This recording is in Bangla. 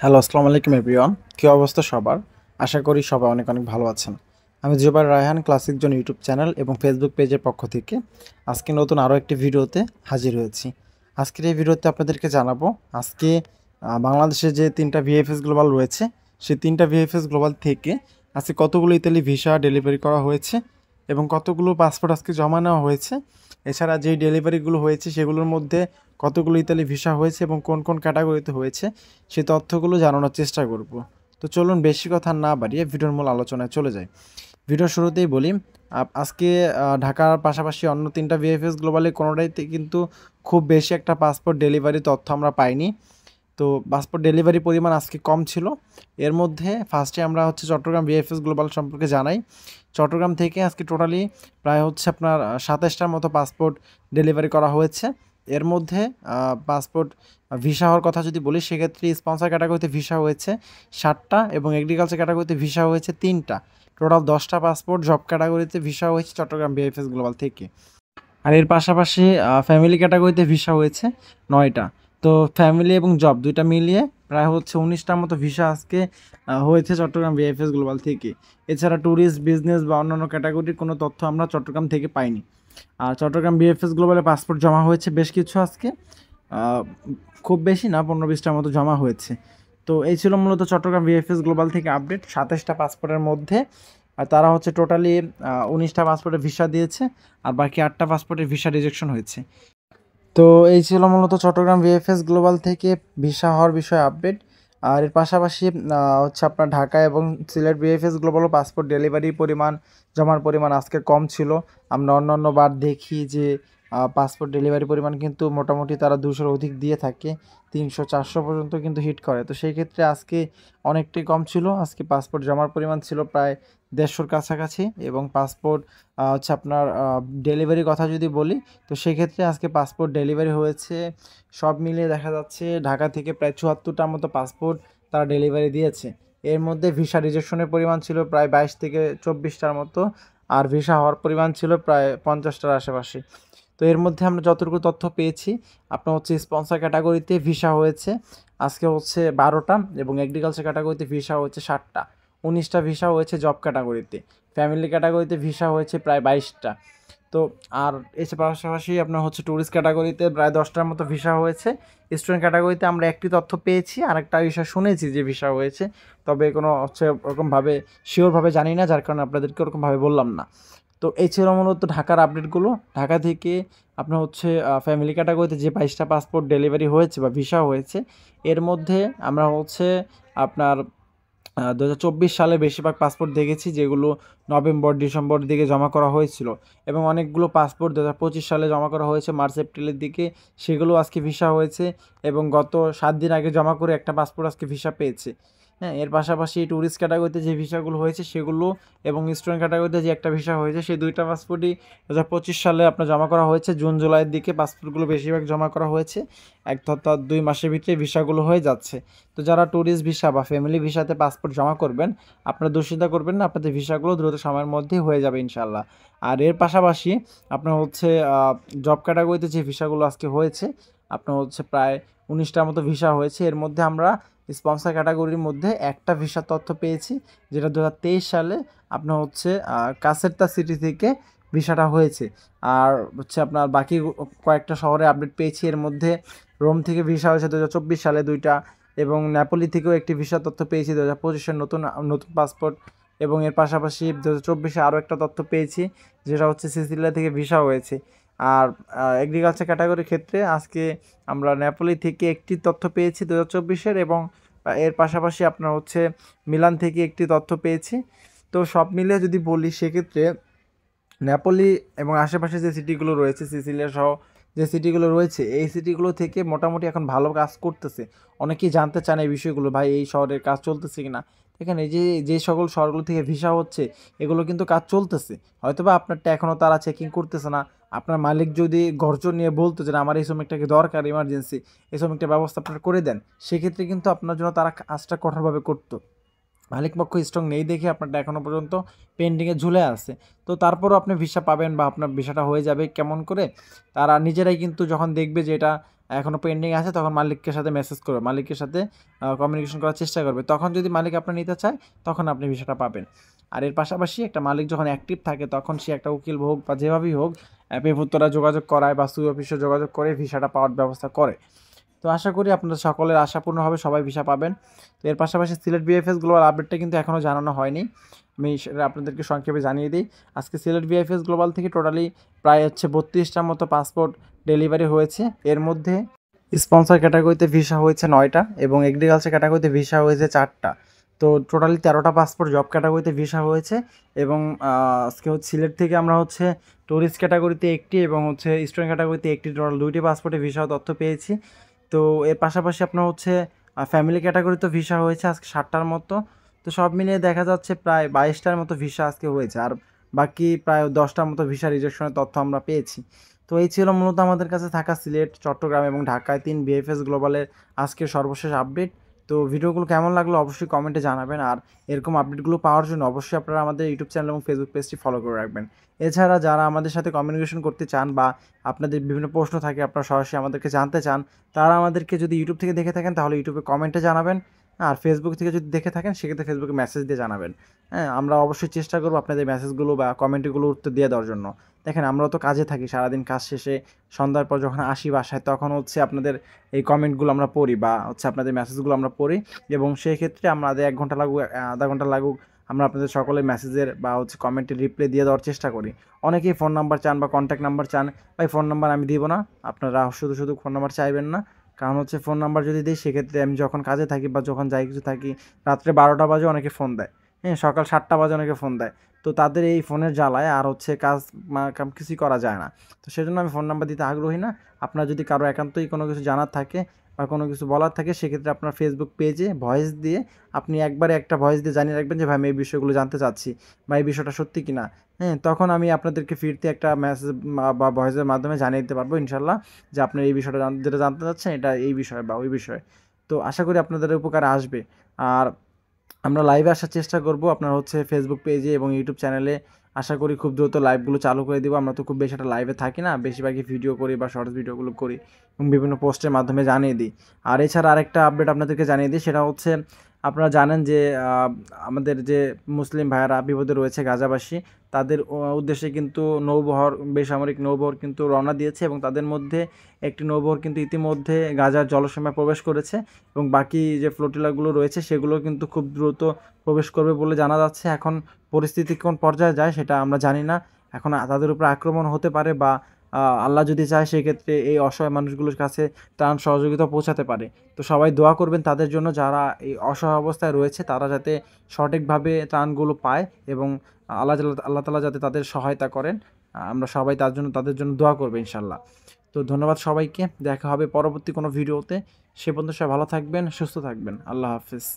হ্যালো, আসসালামু আলাইকুম এভরিওয়ান। কী অবস্থা সবার? আশা করি সবাই অনেক অনেক ভালো আছেন। আমি Zubair Raihan classic zone YouTube channel এবং ফেসবুক পেজের পক্ষ থেকে আজকে নতুন আরও একটি ভিডিওতে হাজির হয়েছি। আজকের এই ভিডিওতে আপনাদেরকে জানাবো আজকে বাংলাদেশে যে 3টা ভিএফএস গ্লোবাল রয়েছে সেই 3টা ভিএফএস গ্লোবাল থেকে আজকে কতগুলো ইতালি ভিসা ডেলিভারি করা হয়েছে এবং কতগুলো পাসপোর্ট আজকে জমা নেওয়া হয়েছে। এছাড়া যেই ডেলিভারিগুলো হয়েছে সেগুলোর মধ্যে কতগুলো ইতালি ভিসা হয়েছে এবং কোন কোন ক্যাটাগরিতে হয়েছে সেই তথ্যগুলো জানানোর চেষ্টা করব। তো চলুন বেশি কথা না বাড়িয়ে ভিডিওর মূল আলোচনায় চলে যাই। ভিডিওর শুরুতেই বলি আজকে ঢাকার পাশাপাশি অন্য 3টা ভিএফএস গ্লোবালে কোনোটাইতে কিন্তু খুব বেশি একটা পাসপোর্ট ডেলিভারি তথ্য আমরা পাইনি। তো পাসপোর্ট ডেলিভারি পরিমাণ আজকে কম ছিল। এর মধ্যে ফার্স্টে আমরা চট্টগ্রাম ভিএফএস গ্লোবাল সম্পর্কে জানাই। চট্টগ্রাম থেকে আজকে টোটালি প্রায় আপনার 27টার মতো পাসপোর্ট ডেলিভারি করা হয়েছে। এর মধ্যে পাসপোর্ট ভিসা হওয়ার কথা যদি বলি সেক্ষেত্রে স্পন্সর ক্যাটাগরিতে ভিসা হয়েছে 7টা এবং এগ্রিকালচার ক্যাটাগরিতে ভিসা হয়েছে 3টা। টোটাল 10টা পাসপোর্ট জব ক্যাটাগরিতে ভিসা হয়েছে চট্টগ্রাম ভিএফএস গ্লোবাল থেকে। আর এর পাশাপাশি ফ্যামিলি ক্যাটাগরিতে ভিসা হয়েছে 9টা। তো ফ্যামিলি এবং জব দুইটা মিলিয়ে প্রায় 19টার মতো ভিসা আজকে হয়েছে চট্টগ্রাম ভিএফএস গ্লোবাল থেকে। এছাড়া ট্যুরিস্ট, বিজনেস বা অন্যান্য ক্যাটাগরির কোনো তথ্য আমরা চট্টগ্রাম থেকে পাইনি। আর চট্টগ্রাম ভিএফএস গ্লোবালে পাসপোর্ট জমা হয়েছে বেশ কিছু আজকে, খুব বেশি না, 15-20টার মতো জমা হয়েছে। তো এই ছিল মূলত চট্টগ্রাম ভিএফএস গ্লোবাল থেকে আপডেট 27টা পাসপোর্টের মধ্যে। আর তারা টোটালি 19টা পাসপোর্টের ভিসা দিয়েছে আর বাকি 8টা পাসপোর্টের ভিসা রিজেকশন হয়েছে। তো এই ছিল মূলত চট্টগ্রাম ভিএফএস গ্লোবাল থেকে ভিসা হওয়ার বিষয়ে আপডেট। আর এর পাশাপাশি আপনার ঢাকা এবং সিলেট ভিএফএস গ্লোবালও পাসপোর্ট ডেলিভারি জমার পরিমাণ আজকে কম ছিল। আমরা অন্যান্য বার দেখি যে পাসপোর্ট ডেলিভারি পরিমাণ কিন্তু মোটামুটি তারা 200-র অধিক দিয়ে থাকে, 300-400 পর্যন্ত কিন্তু হিট করে। তো সেই ক্ষেত্রে আজকে অনেকটাই কম ছিল। আজকে পাসপোর্ট জমার পরিমাণ ছিল প্রায় 150-র কাছাকাছি এবং পাসপোর্ট আপনার ডেলিভারির কথা যদি বলি তো সেক্ষেত্রে আজকে পাসপোর্ট ডেলিভারি হয়েছে সব মিলিয়ে দেখা যাচ্ছে ঢাকা থেকে প্রায় 74টার মতো পাসপোর্ট তারা ডেলিভারি দিয়েছে। এর মধ্যে ভিসা রিজেকশনের পরিমাণ ছিল প্রায় 22-24টার মতো আর ভিসা হওয়ার পরিমাণ ছিল প্রায় 50টার আশেপাশে। তো এর মধ্যে আমরা যতটুকু তথ্য পেয়েছি আপনার স্পন্সর ক্যাটাগরিতে ভিসা হয়েছে আজকে 12টা এবং এগ্রিকালচার ক্যাটাগরিতে ভিসা হয়েছে 7টা। 19টা ভিসা হয়েছে জব ক্যাটাগরিতে। ফ্যামিলি ক্যাটাগরিতে ভিসা হয়েছে প্রায় 22টা। তো আর এর পাশাপাশি আপনার ট্যুরিস্ট ক্যাটাগরিতে প্রায় 10টার মতো ভিসা হয়েছে। স্টুডেন্ট ক্যাটাগরিতে আমরা একটি তথ্য পেয়েছি, আরেকটা বিষয় শুনেছি যে ভিসা হয়েছে, তবে কোনো ওরকমভাবে শিওরভাবে জানি না, যার কারণে আপনাদেরকে ওরকমভাবে বললাম না। তো এই ছিল মূলত ঢাকার আপডেটগুলো। ঢাকা থেকে আপনার ফ্যামিলি ক্যাটাগরিতে যে 22টা পাসপোর্ট ডেলিভারি হয়েছে বা ভিসা হয়েছে এর মধ্যে আমরা আপনার 2024 সালে বেশিরভাগ পাসপোর্ট দেখেছি যেগুলো নভেম্বর-ডিসেম্বর দিকে জমা করা হয়েছিল এবং অনেকগুলো পাসপোর্ট 2025 সালে জমা করা হয়েছে মার্চ-এপ্রিলের দিকে, সেগুলো আজকে ভিসা হয়েছে এবং গত 7 দিন আগে জমা করে একটা পাসপোর্ট আজকে ভিসা পেয়েছে। হ্যাঁ, এর পাশাপাশি ট্যুরিস্ট ক্যাটাগরিতে যে ভিসাগুলো হয়েছে সেগুলো এবং স্টুডেন্ট ক্যাটাগরিতে যে একটা ভিসা হয়েছে সেই দুইটা পাসপোর্টই 2025 সালে আপনার জমা করা হয়েছে। জুন-জুলাইয়ের দিকে পাসপোর্টগুলো বেশিরভাগ জমা করা হয়েছে। অর্থাৎ 2 মাসের ভিতরে ভিসাগুলো হয়ে যাচ্ছে। তো যারা ট্যুরিস্ট ভিসা বা ফ্যামিলি ভিসাতে পাসপোর্ট জমা করবেন আপনারা দুশ্চিন্তা করবেন না, আপনাদের ভিসাগুলো দ্রুত সময়ের মধ্যেই হয়ে যাবে ইনশাল্লাহ। আর এর পাশাপাশি আপনার জব ক্যাটাগরিতে যে ভিসাগুলো আজকে হয়েছে আপনার প্রায় 19টার মতো ভিসা হয়েছে। এর মধ্যে আমরা স্পন্সর ক্যাটাগরির মধ্যে একটা ভিসার তথ্য পেয়েছি যেটা 2023 সালে আপনার কাসেরতা সিটি থেকে ভিসাটা হয়েছে। আর আপনার বাকি কয়েকটা শহরে আপডেট পেয়েছি। এর মধ্যে রোম থেকে ভিসা হয়েছে 2024 সালে 2টা এবং নেপোলি থেকেও একটি ভিসা তথ্য পেয়েছি 2025-এর নতুন পাসপোর্ট এবং এর পাশাপাশি 2024-এ আরও একটা তথ্য পেয়েছি যেটা সিসিলিয়া থেকে ভিসা হয়েছে। আর এগ্রিকালচার ক্যাটাগরির ক্ষেত্রে আজকে আমরা নেপোলি থেকে একটি তথ্য পেয়েছি 2024-এর এবং এর পাশাপাশি আপনার মিলান থেকে একটি তথ্য পেয়েছি। তো সব মিলিয়ে যদি বলি সেক্ষেত্রে নেপোলি এবং আশেপাশে যে সিটিগুলো রয়েছে সিসিলিয়া সহ যে সিটিগুলো রয়েছে এই সিটিগুলো থেকে মোটামুটি এখন ভালো কাজ করতেছে। অনেকেই জানতে চান এই বিষয়গুলো, ভাই এই শহরের কাজ চলতেছে কিনা। দেখেন এই যে সকল শহরগুলো থেকে ভিসা হচ্ছে এগুলো কিন্তু কাজ চলতেছে, হয়তোবা আপনারটা এখনও তারা চেকিং করতেছে না। আপনার মালিক যদি গর্জন নিয়ে বলতো যে আমার এই শ্রমিকটাকে দরকার ইমার্জেন্সি, এই শ্রমিকটার ব্যবস্থা আপনারা করে দেন, সেক্ষেত্রে কিন্তু আপনার জন্য তারা কাজটা কঠোরভাবে করতো। মালিক পক্ষ স্ট্রং নেই দেখে আপনারটা এখনও পর্যন্ত পেন্ডিংয়ে ঝুলে আছে। তো তারপরও আপনি ভিসা পাবেন বা আপনার ভিসাটা হয়ে যাবে কেমন করে, তারা নিজেরাই কিন্তু যখন দেখবে যে এটা এখনও পেন্ডিং আছে, তখন মালিকের সাথে মেসেজ করবে, মালিকের সাথে কমিউনিকেশন করার চেষ্টা করবে। তখন যদি মালিক আপনার নিতে চায় তখন আপনি ভিসাটা পাবেন। আর এর পাশাপাশি একটা মালিক যখন অ্যাক্টিভ থাকে তখন সে একটা উকিল হোক বা যেভাবেই হোক পেপুত্তরা যোগাযোগ করায় বা সুই অফিসে যোগাযোগ করে ভিসাটা পাওয়ার ব্যবস্থা করে। তো আশা করি আপনাদের সকলের আশাপূর্ণ হবে, সবাই ভিসা পাবেন। তো এর পাশাপাশি সিলেট বিএফএস গ্লোবাল আপডেটটা কিন্তু এখনও জানানো হয়নি, আমি সেটা আপনাদেরকে সংক্ষেপে জানিয়ে দিই। আজকে সিলেট বিএফএস গ্লোবাল থেকে টোটালি প্রায় হচ্ছে 32টার মতো পাসপোর্ট ডেলিভারি হয়েছে। এর মধ্যে স্পন্সর ক্যাটাগরিতে ভিসা হয়েছে 9টা এবং এগ্রিকালচার ক্যাটাগরিতে ভিসা হয়েছে 4টা। তো টোটালি 13টা পাসপোর্ট জব ক্যাটাগরিতে ভিসা হয়েছে। এবং আজকে হচ্ছে সিলেট থেকে আমরা হচ্ছে ট্যুরিস্ট ক্যাটাগরিতে একটি এবং হচ্ছে স্টুডেন্ট ক্যাটাগরিতে একটি, টোটাল 2টি পাসপোর্টে ভিসা তথ্য পেয়েছি। তো এর পাশাপাশি আপনার হচ্ছে ফ্যামিলি ক্যাটাগরিতেও ভিসা হয়েছে আজকে 7টার মতো। তো সব মিলিয়ে দেখা যাচ্ছে প্রায় 22টার মতো ভিসা আজকে হয়েছে, আর বাকি প্রায় 10টার মতো ভিসা রিজেকশনের তথ্য আমরা পেয়েছি। তো এই ছিল মূলত আমাদের কাছে থাকা সিলেট, চট্টগ্রাম এবং ঢাকায় 3 বিএফএস গ্লোবালের আজকের সর্বশেষ আপডেট। তো ভিডিওগুলো কেমন লাগলো অবশ্যই কমেন্টে জানাবেন, আর এরকম আপডেটগুলো পাওয়ার জন্য অবশ্যই আপনারা আমাদের ইউটিউব চ্যানেল এবং ফেসবুক পেজটি ফলো করে রাখবেন। এছাড়া যারা আমাদের সাথে কমিউনিকেশন করতে চান বা আপনাদের বিভিন্ন প্রশ্ন থাকে আপনারা সরাসরি আমাদেরকে জানতে চান, তারা আমাদেরকে যদি ইউটিউব থেকে দেখে থাকেন তাহলে ইউটিউবে কমেন্টে জানাবেন, আর ফেসবুক থেকে যদি দেখে থাকেন সেক্ষেত্রে ফেসবুকে মেসেজ দিয়ে জানাবেন। হ্যাঁ, আমরা অবশ্যই চেষ্টা করবো আপনাদের মেসেজগুলো বা কমেন্টগুলো উত্তর দিয়ে দেওয়ার জন্য। দেখেন আমরাও তো কাজে থাকি, সারাদিন কাজ শেষে সন্ধ্যার পর যখন আসি বাসায় তখন হচ্ছে আপনাদের এই কমেন্টগুলো আমরা পড়ি বা হচ্ছে আপনাদের মেসেজগুলো আমরা পড়ি, এবং সেই ক্ষেত্রে আমাদের 1 ঘন্টা লাগুক আধা ঘন্টা লাগুক আমরা আপনাদের সকলের মেসেজের বা হচ্ছে কমেন্টের রিপ্লাই দিয়ে দেওয়ার চেষ্টা করি। অনেকেই ফোন নাম্বার চান বা কন্ট্যাক্ট নাম্বার চান, ভাই ফোন নাম্বার আমি দিব না, আপনারা শুধু শুধু ফোন নাম্বার চাইবেন না। কারণ হচ্ছে ফোন নাম্বার যদি দিই সেক্ষেত্রে আমি যখন কাজে থাকি বা যখন যাই কিছু থাকি, রাত্রে 12টা বাজে অনেকে ফোন দেয়, হ্যাঁ সকাল 7টা বাজে অনেকে ফোন দেয়। তো তাদের এই ফোনের জ্বালায় আর হচ্ছে কাজ কাম কিছুই করা যায় না। তো সেজন্য আমি ফোন নাম্বার দিতে আগ্রহী না। আপনার যদি কারো একান্তই কোনো কিছু জানার থাকে বা কোনো কিছু বলার থাকে সেক্ষেত্রে আপনার ফেসবুক পেজে ভয়েস দিয়ে আপনি একবারে একটা ভয়েস দিয়ে জানিয়ে রাখবেন যে ভাই আমি এই বিষয়গুলো জানতে চাচ্ছি বা এই বিষয়টা সত্যি কিনা। হ্যাঁ, তখন আমি আপনাদেরকে ফিরতে একটা মেসেজ বা ভয়েসের মাধ্যমে জানিয়ে দিতে পারবো ইনশাল্লাহ যে আপনার এই বিষয়টা যেটা জানতে চাচ্ছেন এটা এই বিষয় বা ওই বিষয়। তো আশা করি আপনাদের উপকারে আসবে। আর আমরা লাইভে আসার চেষ্টা করব আপনার হচ্ছে ফেসবুক পেজে এবং ইউটিউব চ্যানেলে। আশা করি খুব দ্রুত লাইভগুলো চালু করে দিব। আমরা তো খুব বেশি একটা লাইভে থাকি না, বেশিরভাগই ভিডিও করি বা শর্টস ভিডিওগুলো করি এবং বিভিন্ন পোস্টের মাধ্যমে জানিয়ে দিই। আর এছাড়া আরেকটা আপডেট আপনাদেরকে জানিয়ে দিই, সেটা হচ্ছে আপনারা জানেন যে আমাদের যে মুসলিম ভাইয়েরা বিপদে রয়েছে গাজাবাসী, তাদের উদ্দেশ্যে কিন্তু নৌবহর, বেসামরিক নৌবহর কিন্তু রওনা দিয়েছে এবং তাদের মধ্যে একটি নৌবহর কিন্তু ইতিমধ্যে গাজার জলসীমায় প্রবেশ করেছে এবং বাকি যে ফ্লোটিলাগুলো রয়েছে সেগুলো কিন্তু খুব দ্রুত প্রবেশ করবে বলে জানা যাচ্ছে। এখন পরিস্থিতি কোন পর্যায়ে যায় সেটা আমরা জানি না। এখন তাদের উপর আক্রমণ হতে পারে বা আল্লাহ যদি চায় সেক্ষেত্রে এই অসহায় মানুষগুলোর কাছে ত্রাণ সহযোগিতা পৌঁছাতে পারে। তো সবাই দোয়া করবেন তাদের জন্য, যারা এই অসহায় অবস্থায় রয়েছে তারা যাতে সঠিকভাবে ত্রাণগুলো পায় এবং আল্লাহ তাআলা যাতে তাদের সহায়তা করেন। আমরা সবাই তাদের জন্য দোয়া করবো ইনশাল্লাহ। তো ধন্যবাদ সবাইকে, দেখা হবে পরবর্তী কোনো ভিডিওতে। সে পর্যন্ত সবাই ভালো থাকবেন, সুস্থ থাকবেন। আল্লাহ হাফিজ।